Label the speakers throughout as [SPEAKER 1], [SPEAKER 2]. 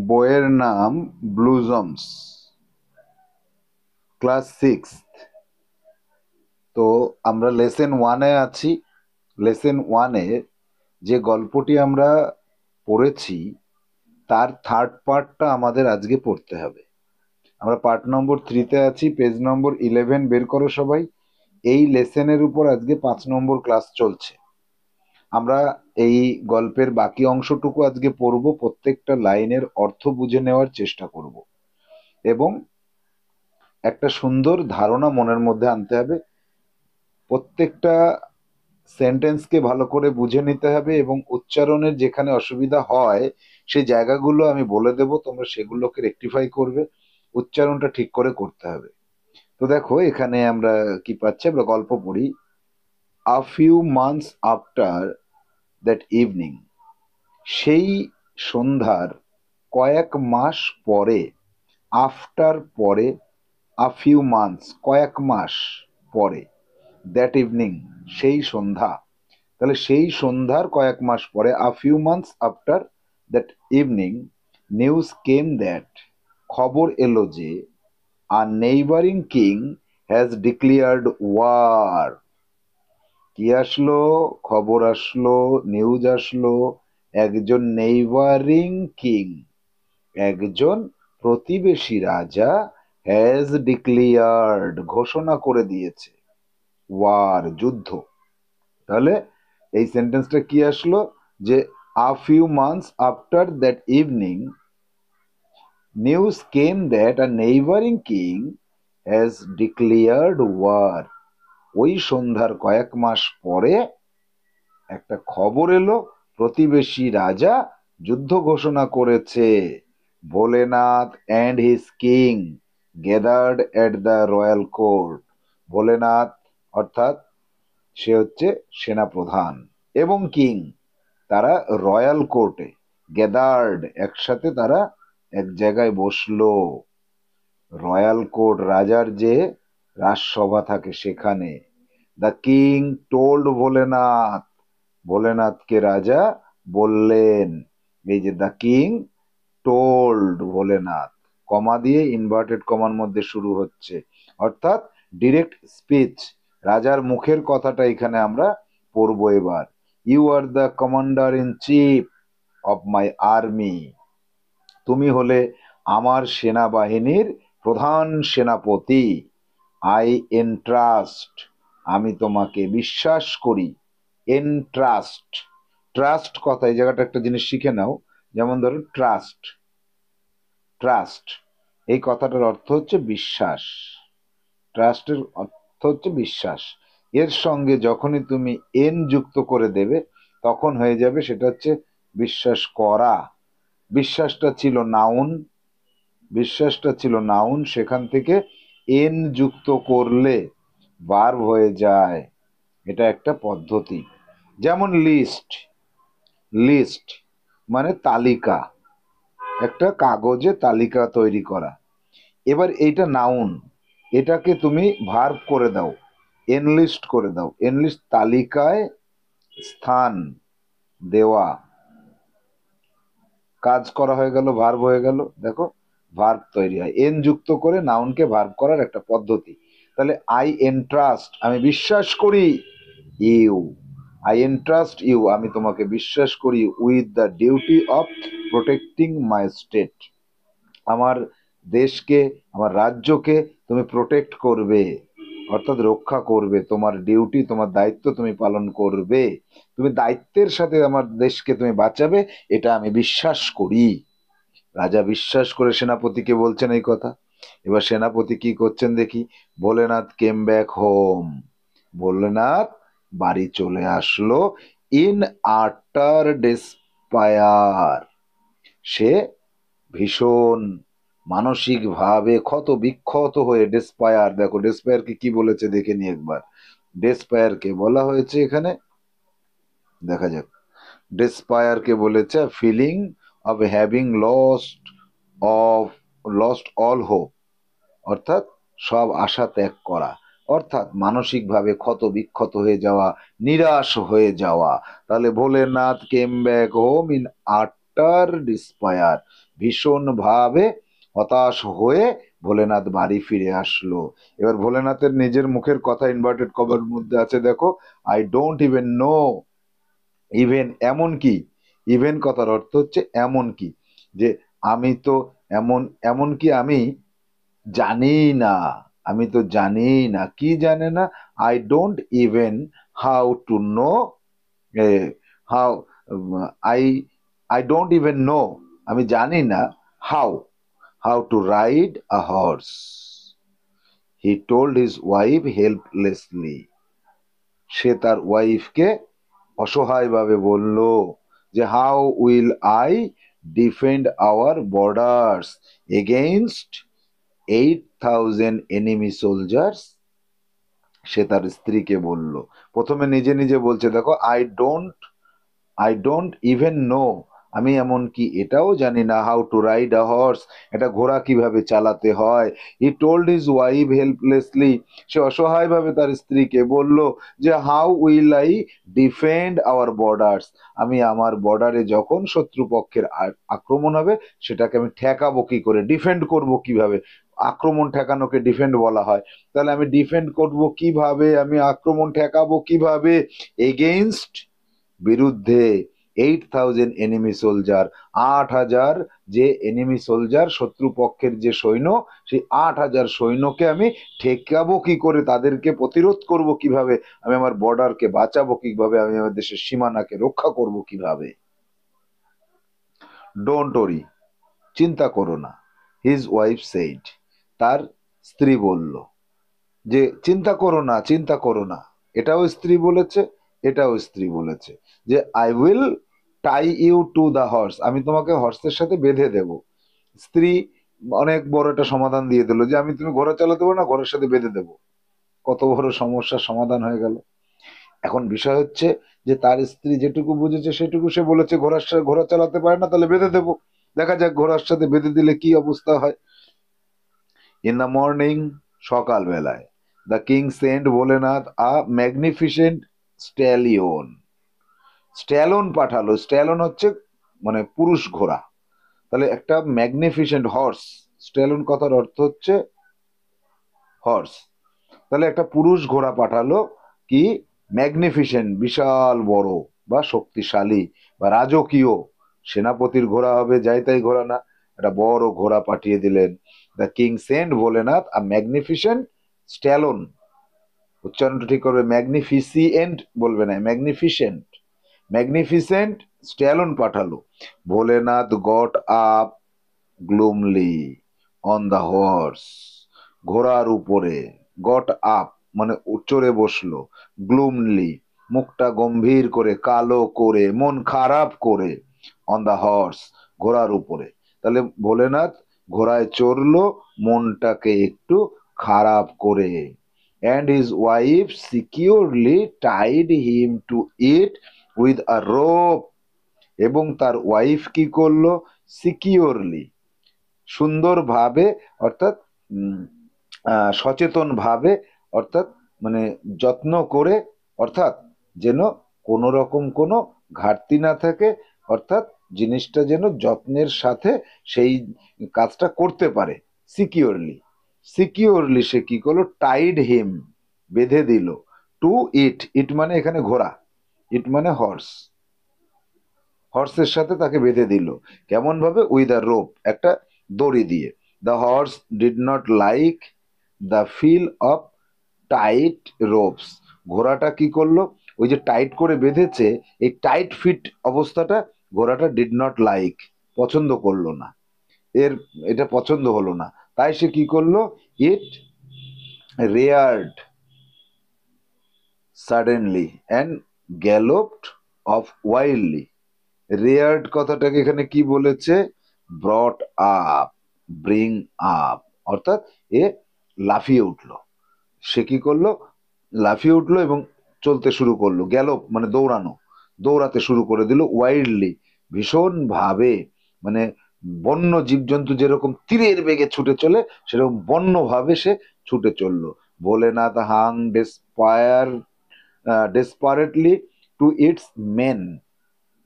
[SPEAKER 1] বইয়ের নাম ব্লুজমস, ক্লাস 6। তো আমরা লেসন 1-এ আছি। লেসন 1-এ যে গল্পটি আমরা পড়েছি তার থার্ড পার্টটা আমাদের আজকে পড়তে হবে। আমরা পার্ট নম্বর 3-তে আছি, পেজ নম্বর 11 বের করো সবাই। এই লেসনের উপর আজকে 5 নম্বর ক্লাস চলছে। আমরা এই গল্পের বাকি অংশটুকু আজকে পড়বো, প্রত্যেকটা লাইনের অর্থ বুঝে নেওয়ার চেষ্টা করব এবং একটা সুন্দর ধারণা মনের মধ্যে আনতে হবে। প্রত্যেকটা সেন্টেন্সকে ভালো করে বুঝে নিতে হবে এবং উচ্চারণের যেখানে অসুবিধা হয় সেই জায়গাগুলো আমি বলে দেব, তোমরা সেগুলোকে রেকটিফাই করবে, উচ্চারণটা ঠিক করে করতে হবে। তো দেখো এখানে আমরা কি পাচ্ছি, আমরা গল্প পড়ি। আ few months after that evening, সেই সন্ধ্যার কয়েক মাস পরে। আফটার পরে, আ ফিউ মান্থস কয়েক মাস পরে, দ্যাট ইভিনিং সেই সন্ধ্যা। তাহলে সেই সন্ধ্যার কয়েক মাস পরে, a few months after that evening, news came that খবর এলো যে, a neighbouring king has declared war. কি আসলো? খবর আসলো, নিউজ আসলো, একজন নেইবারিং কিং, একজন প্রতিবেশী রাজা, হ্যাজ ডিক্লেয়ার্ড ঘোষণা করে দিয়েছে, ওয়ার যুদ্ধ। তাহলে এই সেন্টেন্সটা কি আসলো যে, a few months after that evening news came that a neighbouring king has declared war. ওই সন্ধ্যার কয়েক মাস পরে একটা খবর এলো, প্রতিবেশী রাজা যুদ্ধ ঘোষণা করেছে। Bholenath and his king gathered at the royal court. Bholenath অর্থাৎ সে হচ্ছে সেনাপ্রধান, এবং কিং তারা রয়্যাল কোর্টে, গ্যাদার্ড একসাথে তারা এক জায়গায় বসলো। রয়্যাল কোর্ট রাজার যে রাজসভা থাকে সেখানে। দ্য কিং টোল্ড ভোলেনাথ, ভোলেনাথকে রাজা বললেন। এই যে দ্য কিং টোল্ড ভোলেনাথ, কমা দিয়ে ইনভার্টেড কমার মধ্যে শুরু হচ্ছে, অর্থাৎ ডিরেক্ট স্পিচ, রাজার মুখের কথাটা এখানে আমরা পড়বো এবার। You are the commander in chief of my army, তুমি হলে আমার সেনাবাহিনীর প্রধান সেনাপতি। আই এন্ট্রাস্ট, আমি তোমাকে বিশ্বাস করি। এন্ট্রাস্ট, ট্রাস্ট কথা এই জায়গাটা একটা জিনিস শিখে নাও। যেমন ধরো ট্রাস্ট, ট্রাস্ট এই কথাটার অর্থ হচ্ছে বিশ্বাস। ট্রাস্টের অর্থ হচ্ছে বিশ্বাস। এর সঙ্গে যখনই তুমি এন যুক্ত করে দেবে তখন হয়ে যাবে সেটা হচ্ছে বিশ্বাস করা। বিশ্বাসটা ছিল নাউন, বিশ্বাসটা ছিল নাউন, সেখান থেকে এন যুক্ত করলে ভার্ব হয়ে যায়। এটা একটা পদ্ধতি। যেমন লিস্ট, লিস্ট মানে তালিকা, একটা কাগজে তালিকা তৈরি করা। এবার এইটা নাউন, এটাকে তুমি ভার্ব করে দাও, এনলিস্ট করে দাও। এনলিস্ট তালিকায় স্থান দেওয়া, কাজ করা হয়ে গেল, ভার্ব হয়ে গেল। দেখো ভার্ব তৈরি হয়, এন যুক্ত করে নাউনকে ভার্ব করার একটা পদ্ধতি। তাহলে আই এন্ট্রাস্ট, আমি বিশ্বাস করি, ইউ, আই এন্ট্রাস্ট ইউ, আমি তোমাকে বিশ্বাস করি, with the duty of protecting my state, আমার দেশকে, আমার রাজ্যকে তুমি প্রোটেক্ট করবে, অর্থাৎ রক্ষা করবে। তোমার ডিউটি, তোমার দায়িত্ব তুমি পালন করবে, তুমি দায়িত্বের সাথে আমার দেশকে তুমি বাঁচাবে, এটা আমি বিশ্বাস করি। রাজা বিশ্বাস করে সেনাপতিকে বলছেন এই কথা। এবার সেনাপতি কি করছেন দেখি। Bholenath came back home, Bholenath বাড়ি চলে আসলো। ইন আটার ডেসপায়ার, সে ভীষণ মানসিক ভাবে ক্ষত বিক্ষত হয়ে, ডেসপায়ার, দেখো ডেসপায়ারকে কি বলেছে দেখে নি একবার। ডেসপায়ারকে বলা হয়েছে এখানে, দেখা যাক। ডেসপায়ারকে বলেছে feeling of having lost, of lost all hope, অর্থাৎ সব আশা ত্যাগ করা, অর্থাৎ মানসিকভাবে ক্ষত বিক্ষত হয়ে যাওয়া, নিরাশ হয়ে যাওয়া। তাহলে Bholenath came back home in আটার ডিসপায়ার, ভীষণ ভাবে হতাশ হয়ে ভোলেনাথ বাড়ি ফিরে আসলো। এবার ভোলেনাথের নিজের মুখের কথা ইনভার্টেড কভার মধ্যে আছে, দেখো, I don't even no, even এমন কি, ইভেন কথার অর্থ হচ্ছে এমন কি, যে আমি তো এমন, এমন কি আমি জানি না, আমি তো জানি না, কি জানে না, I don't even how to know, how, I I don't even know, আমি জানি না, how, how to ride a horse, he told his wife helplessly, সে তার ওয়াইফকে অসহায়ভাবে বলল যে how will I defend our borders against 8,000 enemy soldiers. সে তার স্ত্রীকে বলল, প্রথমে নিজে নিজে বলছে, দেখো, আই ডোন্ট ইভেন নো, আমি এমন কি এটাও জানি না, how to ride a horse, এটা ঘোড়া কিভাবে চালাতে হয়। He told his wife helplessly, সে অসহায়ভাবে তার স্ত্রীকে বলল যে how will I defend our borders, আমি আমার বর্ডারে যখন শত্রুপক্ষের আক্রমণ হবে সেটাকে আমি ঠেকাবো কি করে, ডিফেন্ড করব কিভাবে, আক্রমণ ঠেকানোকে ডিফেন্ড বলা হয়, তাহলে আমি ডিফেন্ড করব কিভাবে, আমি আক্রমণ ঠেকাবো কিভাবে, এগেইনস্ট, বিরুদ্ধে, 8,000 এনিমি সোলজার, 8,000 যে এনিমি সোলজার, শত্রুপক্ষের যে সৈন্য, সেই 8,000 সৈন্যকে আমি ঠেকাবো কি করে, তাদেরকে প্রতিরোধ করব কিভাবে, আমি আমার বর্ডারকে বাঁচাবো কিভাবে, আমি আমার দেশের সীমানাকে রক্ষা করব কিভাবে। ডোন্ট ওরি, চিন্তা করো না, হিজ ওয়াইফ সেইড, তার স্ত্রী বলল যে চিন্তা করো না, চিন্তা করো না, এটাও স্ত্রী বলেছে, এটাও স্ত্রী বলেছে, যে I will tie you to the horse, আমি তোমাকে হর্সের সাথে বেঁধে দেব। স্ত্রী অনেক বড় একটা সমাধান দিয়ে দিল যে আমি, তুমি ঘোড়া চালাতে পারো না, ঘোড়ার সাথে বেঁধে দেব, কত বড় সমস্যার সমাধান হয়ে গেল। এখন বিষয় হচ্ছে যে তার স্ত্রী যেটুকু বুঝেছে সেটুকু সে বলেছে, ঘোড়া চালাতে পারে না, তাহলে বেঁধে দেবো, দেখা যাক ঘোড়ার সাথে বেঁধে দিলে কি অবস্থা হয়। ইন দ্য মর্নিং, সকালবেলায়, the king sent Bholenath a magnificent stallion, stallion পাঠালো, স্ট্যালন হচ্ছে মানে পুরুষ ঘোড়া, তাহলে একটা ম্যাগনিফিসেন্ট হর্স, স্ট্যালন কথার অর্থ হচ্ছে হর্স, তাহলে একটা পুরুষ ঘোড়া পাঠালো, কি, ম্যাগনিফিসেন্ট, বিশাল বড় বা শক্তিশালী বা রাজকীয়, সেনাপতির ঘোড়া হবে, যাই তাই ঘোড়া না, একটা বড় ঘোড়া পাঠিয়ে দিলেন। The king sent Bholenath a magnificent stallion, উচ্চারণটা ঠিক করবে, ম্যাগনিফিসিয়েন্ট বলবে না, ম্যাগনিফিসেন্ট, ম্যাগনিফিসেন্ট স্ট্যালন পাঠালো। Bholenath got up gloomily on the horse, ঘোড়ার উপরে, গট আপ মানে চড়ে বসলো, গ্লুমলি মুখটা গম্ভীর করে, কালো করে, মন খারাপ করে, অন দ্য হর্স ঘোড়ার উপরে, তাহলে ভোলেনাথ ঘোড়ায় চড়লো মনটাকে একটু খারাপ করে। and his wife securely tied him to it with a rope, এবং তার ওয়াইফ কি করলো, সিকিউরলি, সুন্দরভাবে, অর্থাৎ সচেতন ভাবে, অর্থাৎ মানে যত্ন করে, অর্থাৎ যেন কোনো রকম কোনো ঘাটতি না থাকে, অর্থাৎ জিনিসটা যেন যত্নের সাথে সেই কাজটা করতে পারে, সিকিউরলি, সিকিউরলি সে কি করলো, টাইড হিম, বেঁধে দিল, টু ইট, ইট মানে এখানে ঘোড়া, ইট মানে হর্স, হর্সের সাথে তাকে বেঁধে দিল, কেমন ভাবে, উইথ আ রোপ, একটা দড়ি দিয়ে। The horse did not like the feel of tight ropes, ঘোড়াটা কি করলো, ওই যে টাইট করে বেঁধেছে, এই টাইট ফিট অবস্থাটা ঘোড়াটা ডিড নট লাইক, পছন্দ করলো না, এর এটা পছন্দ হলো না, তাই সে কি করলো, it reared suddenly and galloped off wildly, reared কথাটাকে এখানে কি বলেছে, ব্রট আপ, ব্রিং আপ, অর্থাৎ এ লাফিয়ে উঠলো, সে কি করলো, লাফিয়ে উঠলো এবং চলতে শুরু করলো, গ্যালোপ মানে দৌড়ানো, দৌড়াতে শুরু করে দিল, ওয়াইল্ডলি ভীষণ ভাবে, মানে বন্য জীবজন্তু যেরকম তীরের বেগে ছুটে চলে সেরকম বন্য ভাবে সে ছুটে চললো। Bholenath hung despair desperately to its mane,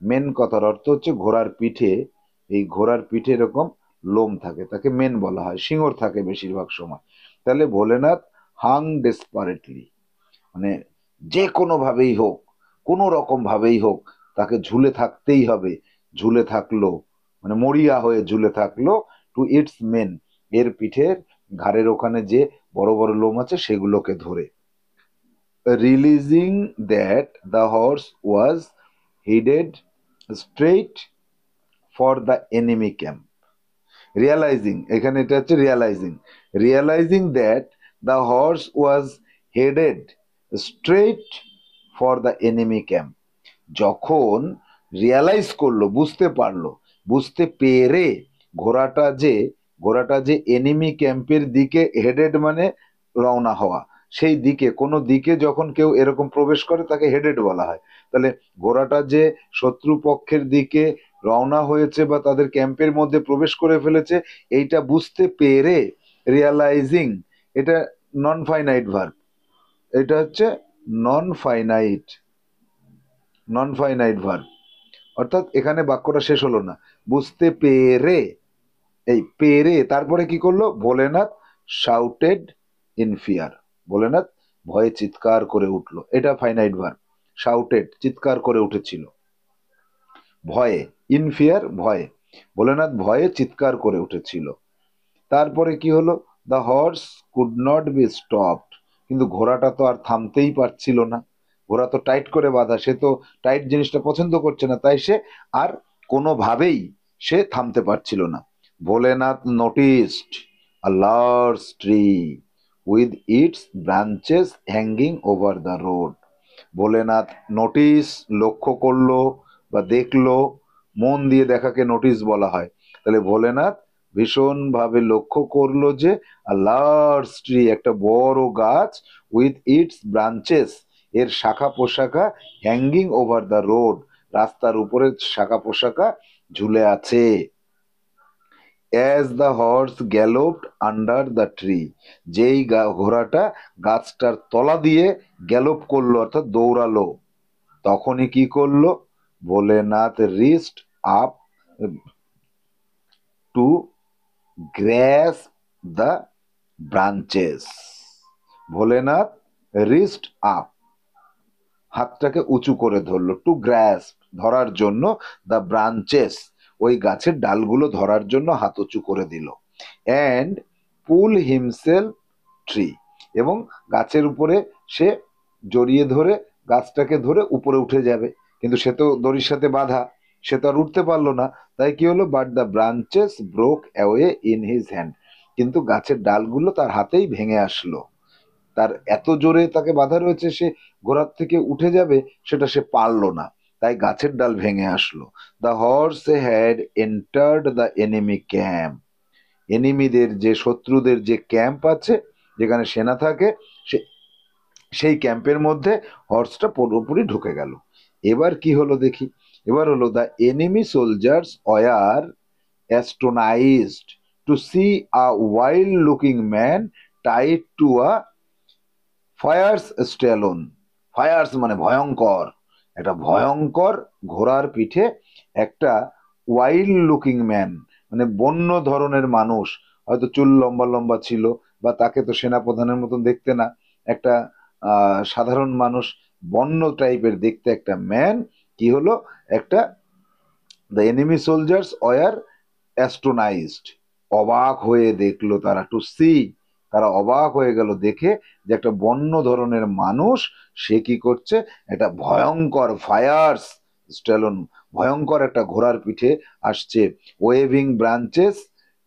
[SPEAKER 1] mane কথার অর্থ হচ্ছে ঘোড়ার পিঠে, এই ঘোড়ার পিঠে এরকম লোম থাকে, তাকে মেন বলা হয়, সিংহর থাকে বেশিরভাগ সময়। তাহলে ভোলেনাথ হাং ডেসপারেটলি, মানে যে কোনো ভাবেই হোক, কোনো রকম ভাবেই হোক তাকে ঝুলে থাকতেই হবে। ঝুলে থাকলো, মানে মরিয়া হয়ে ঝুলে থাকলো, টু ইটস মেন, এর পিঠের ঘাড়ের ওখানে যে বড় বড় লোম আছে সেগুলোকে ধরে। Realising that the horse was headed straight for the enemy camp. Realising, এখানে এটা হচ্ছে realising, realising that the horse was headed straight for the enemy camp, যখন রিয়ালাইজ করলো, বুঝতে পারলো, বুঝতে পেরে ঘোড়াটা যে এনিমি ক্যাম্পের দিকে হেডেড, মানে রওনা হওয়া, সেই দিকে, কোনো দিকে যখন কেউ এরকম প্রবেশ করে তাকে হেডেড বলা হয়। তাহলে ঘোড়াটা যে শত্রু পক্ষের দিকে রওনা হয়েছে বা তাদের ক্যাম্পের মধ্যে প্রবেশ করে ফেলেছে, এইটা বুঝতে পেরে, রিয়ালাইজিং, এটা নন ফাইনাইট ভার্ব, এটা হচ্ছে non finite, non finite verb, অর্থাৎ এখানে বাক্যটা শেষ হলো না, বুঝতে পেরে, এই পেরে তারপরে কি করলো, Bholenath shouted in fear, Bholenath ভয়ে চিৎকার করে উঠলো, এটা ফাইনাইট ভার্ব। শাউটেড, চিৎকার করে উঠেছিল, ভয়ে, ইন ফিয়ার, ভয়ে, ভোলেনাথ ভয়ে চিৎকার করে উঠেছিল। তারপরে কি হলো, the horse could not be stopped, কিন্তু ঘোড়াটা তো আর থামতেই পারছিল না, ঘোড়া তো টাইট করে বাঁধা, সে তো টাইট জিনিসটা পছন্দ করছে না, তাই সে আর কোনোভাবেই সে থামতে পারছিল না। Bholenath noticed a large tree with its branches hanging over the road. Bholenath notice, লক্ষ্য করলো বা দেখলো, মন দিয়ে দেখাকে নোটিস বলা হয়। তাহলে ভোলেনাথ ভীষণভাবে লক্ষ্য করলো যে লার্জ ট্রি, একটা বড় গাছ, উইথ ইটস ব্রাঞ্চেস, এর শাখা পোশাকা, হ্যাঙ্গিং ওভার দ্য রোড, রাস্তার উপরে শাখা পোশাকা ঝুলে আছে। As the horse galloped under the tree, যেই ঘোড়াটা গাছটার তলা দিয়ে গ্যালোপ করলো, অর্থাৎ দৌড়ালো, তখনই কি করলো, Bholenath wrist up to grasp the branches, Bholenath wrist up, হাতটাকে উঁচু করে ধরলো, টু গ্রাস্প, ধরার জন্য, দ্য ব্রাঞ্চেস, ওই গাছের ডালগুলো ধরার জন্য হাত উঁচু করে দিল, অ্যান্ড পুল হিমসেলফ ট্রি, এবং গাছের উপরে সে জড়িয়ে ধরে, গাছটাকে ধরে উপরে উঠে যাবে, কিন্তু সে তো দড়ির সাথে বাঁধা, সে তো আর উঠতে পারলো না। তাই কি হলো, but the branches broke away in his hand, কিন্তু গাছের ডালগুলো তার হাতেই ভেঙে আসলো, তার এত জোরে তাকে বাধা রয়েছে, সে ঘোড়ার থেকে উঠে যাবে সেটা সে পারলো না, তাই গাছের ডাল ভেঙে আসলো। The horse had entered the enemy camp, এনিমিদের যে শত্রুদের যে ক্যাম্প আছে, যেখানে সেনা থাকে, সে সেই ক্যাম্পের মধ্যে হর্সটা পুরোপুরি ঢুকে গেল। এবার কি হলো দেখি, এবার হলো, the enemy soldiers were astonished to see a wild looking man tied to a fierce stallion, fierce মানে ভয়ঙ্কর, একটা ভয়ঙ্কর ঘোড়ার পিঠে একটা ওয়াইল্ড লুকিং ম্যান, মানে বন্য ধরনের মানুষ, হয়তো চুল লম্বা লম্বা ছিল, বা তাকে তো সেনাপ্রধানের মতন দেখতে না, একটা সাধারণ মানুষ, বন্য টাইপের দেখতে একটা ম্যান, কি হলো, একটা, দ্য এনিমি সোলজার্স ওয়ার অ্যাস্টোনাইজড, অবাক হয়ে দেখলো তারা, টু সি, তারা অবাক হয়ে গেল দেখে যে একটা বন্য ধরনের মানুষ, সে কি করছে, একটা ভয়ঙ্কর ফায়ার্স স্ট্যালন, ভয়ঙ্কর একটা ঘোড়ার পিঠে আসছে, ওয়েভিং ব্রাঞ্চেস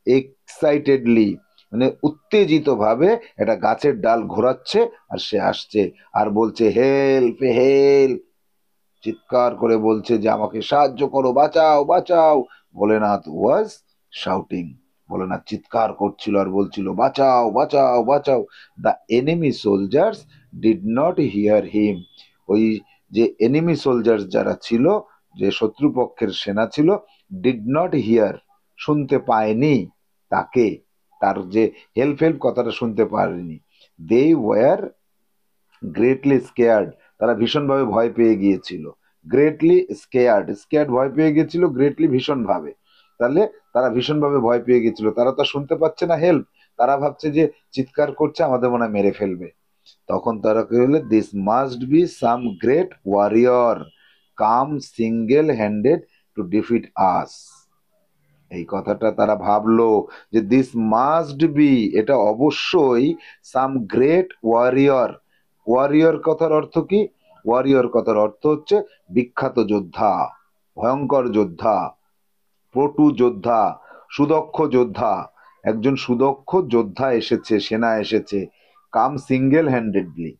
[SPEAKER 1] এক্সাইটেডলি, মানে উত্তেজিত ভাবে একটা গাছের ডাল ঘোরাচ্ছে, আর সে আসছে আর বলছে, হেল্প হেল্প, চিৎকার করে বলছে যে আমাকে সাহায্য করো, বাঁচাও বাঁচাও। ভোলেনাথ ওয়াজ শাউটিং, ভোলেনাথ চিৎকার করছিল আর বলছিল, বাঁচাও বাঁচাও বাঁচাও। The enemy soldiers did not hear him, ওই যে এনিমি সোলজার্স যারা ছিল, যে শত্রুপক্ষের সেনা ছিল, ডিড নট হিয়ার, শুনতে পায়নি তাকে, তার যে হেল্প হেল্প কথাটা শুনতে পারেনি। দে ওয়ার গ্রেটলি স্কেয়ার্ড, তারা ভীষণভাবে ভয় পেয়ে গিয়েছিল। গ্রেটলি স্কেয়ার্ড, স্কেয়ার্ড ভয় পেয়ে গেছিল, গ্রেটলি ভীষণ ভাবে। তাহলে তারা ভীষণ ভাবে ভয় পেয়ে গেছিল, তারা তো শুনতে পাচ্ছে না হেল্প, তারা ভাবছে যে চিৎকার করছে আমাদের মনে হয় মেরে ফেলবে। তখন তারা কি হলো, this must be some great warrior come single handed to defeat us. এই কথাটা তারা ভাবলো যে দিস মাস্ট বি, এটা অবশ্যই, সাম গ্রেট ওয়ারিয়র। ওয়ারিয়র কথার অর্থ কি? ওয়ারিয়র কথার অর্থ হচ্ছে বিখ্যাত যোদ্ধা, ভয়ঙ্কর যোদ্ধা, পটু যোদ্ধা, সুদক্ষ যোদ্ধা। একজন সুদক্ষ যোদ্ধা এসেছে, সেনা এসেছে, কাম সিঙ্গেল হ্যান্ডেডলি,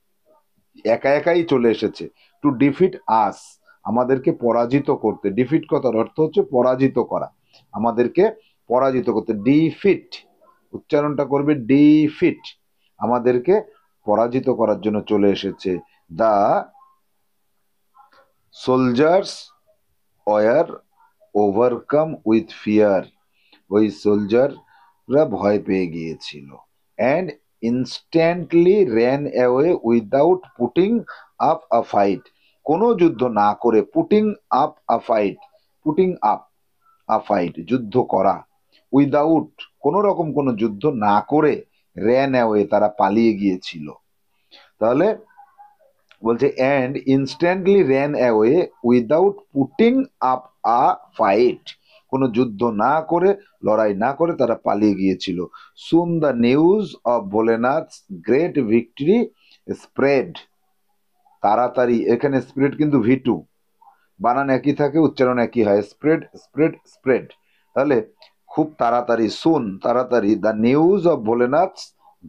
[SPEAKER 1] একা একাই চলে এসেছে, টু ডিফিট আস, আমাদেরকে পরাজিত করতে। ডিফিট কথার অর্থ হচ্ছে পরাজিত করা, আমাদেরকে পরাজিত করতে। ডিফিট উচ্চারণটা করবে ডিফিট, আমাদেরকে পরাজিত করার জন্য চলে এসেছে। The soldiers were overcome with fear, ওই সোলজাররা ভয় পেয়ে গিয়েছিল। And instantly ran away without putting up a fight, কোনো যুদ্ধ না করে, putting up a fight, putting up a fight যুদ্ধ করা, উইদাউট কোনো রকম কোনো যুদ্ধ না করে, র্যান অ্যাওয়ে তারা পালিয়ে গিয়েছিল। তাহলে বলছে and instantly ran away without putting up a fight, কোনো যুদ্ধ না করে, লড়াই না করে তারা পালিয়ে গিয়েছিল। সুন the news of Bholenath great victory spread, তাড়াতাড়ি, এখানে স্প্রেড কিন্তু V2, বানান একই থাকে, উচ্চারণ একই হয়, স্প্রেড স্প্রেড স্প্রেড। তাহলে খুব তাড়াতাড়ি, সুন তাড়াতাড়ি, the news of Bholenath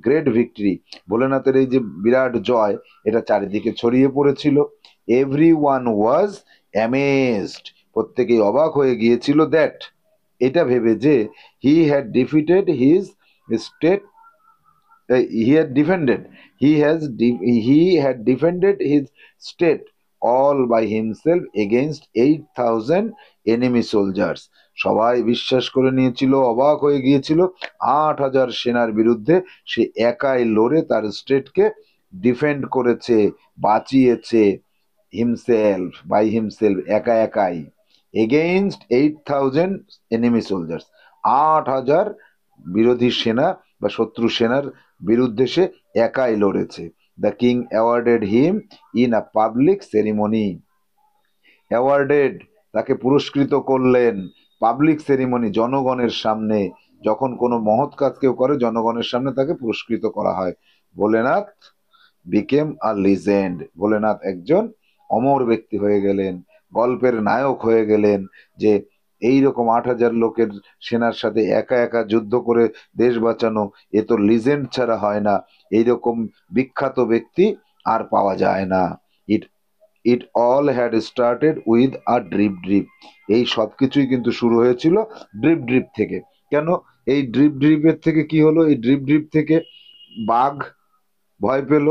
[SPEAKER 1] great victory, ভোলেনাথের এই যে বিরাট জয়, এটা চারিদিকে ছড়িয়ে পড়েছিল। এভরি ওয়ান ওয়াজ অ্যামেজড, প্রত্যেকেই অবাক হয়ে গিয়েছিল, দ্যাট, এটা ভেবে যে, he had defeated his state, he had defended, he had defended his state all by himself against 8,000 enemy soldiers, সবাই বিশ্বাস করে নিয়েছিল, অবাক হয়ে গিয়েছিল, 8,000 সেনার বিরুদ্ধে সে একাই লড়ে তার স্টেটকে ডিফেন্ড করেছে, বাঁচিয়েছে, হিমসেলফ, বাই হিমসেলফ, একা একাই, এগেইনস্ট 8,000 enemy soldiers, 8,000 বিরোধী সেনা বা শত্রু সেনার বিরুদ্ধে সে একাই লড়েছে। The king awarded him in a public ceremony, awarded তাকে পুরস্কৃত করলেন, পাবলিক সেরিমনি জনগণের সামনে, যখন কোনো মহৎ কাজ কেউ করে জনগণের সামনে তাকে পুরস্কৃত করা হয়। Bholenath became a legend, Bholenath একজন অমর ব্যক্তি হয়ে গেলেন, গল্পের নায়ক হয়ে গেলেন, যে এইরকম 8,000 লোকের সেনার সাথে একা একা যুদ্ধ করে দেশ বাঁচানো, এ তো লিজেন্ড ছাড়া হয় না, এইরকম বিখ্যাত ব্যক্তি আর পাওয়া যায় না। It it all had started with a drip drip, এই সব কিছুই কিন্তু শুরু হয়েছিল ড্রিপ ড্রিপ থেকে। কেন এই ড্রিপ ড্রিপের থেকে কি হলো? এই ড্রিপ ড্রিপ থেকে বাঘ ভয় পেল,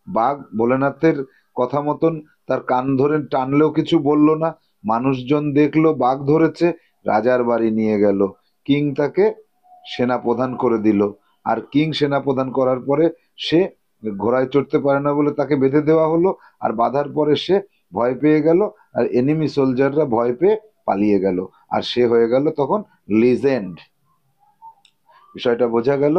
[SPEAKER 1] বাঘ ভোলেনাথের কথা মতন তার কান ধরে টানলেও কিছু বলল না, মানুষজন দেখলো বাঘ ধরেছে, রাজার বাড়ি নিয়ে গেল, কিং তাকে সেনা প্রধান করে দিল। আর কিং সেনা প্রধান করার পরে সে ঘোড়ায় চড়তে পারে না বলে তাকে বেঁধে দেওয়া হলো, আর বাঁধার পরে সে ভয় পেয়ে গেল, আর এনিমি সোলজাররা ভয় পেয়ে পালিয়ে গেল, আর সে হয়ে গেল তখন লিজেন্ড। বিষয়টা বোঝা গেল?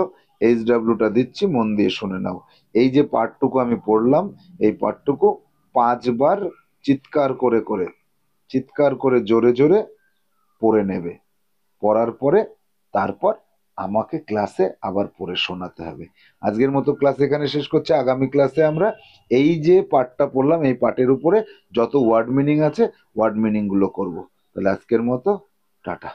[SPEAKER 1] HWটা দিচ্ছি, মন দিয়ে শুনে নাও। এই যে পাঠটুকু আমি পড়লাম, এই পাঠটুকু 5 বার চিৎকার করে করে, চিৎকার করে জোরে জোরে পড়ে নেবে। পড়ার পরে তারপর আমাকে ক্লাসে আবার পড়ে শোনাতে হবে। আজকের মতো ক্লাস এখানে শেষ করছি। আগামী ক্লাসে আমরা এই যে পাঠটা পড়লাম, এই পাঠের উপরে যত ওয়ার্ড মিনিং আছে ওয়ার্ড মিনিং গুলো করবো। তাহলে আজকের মতো টাটা।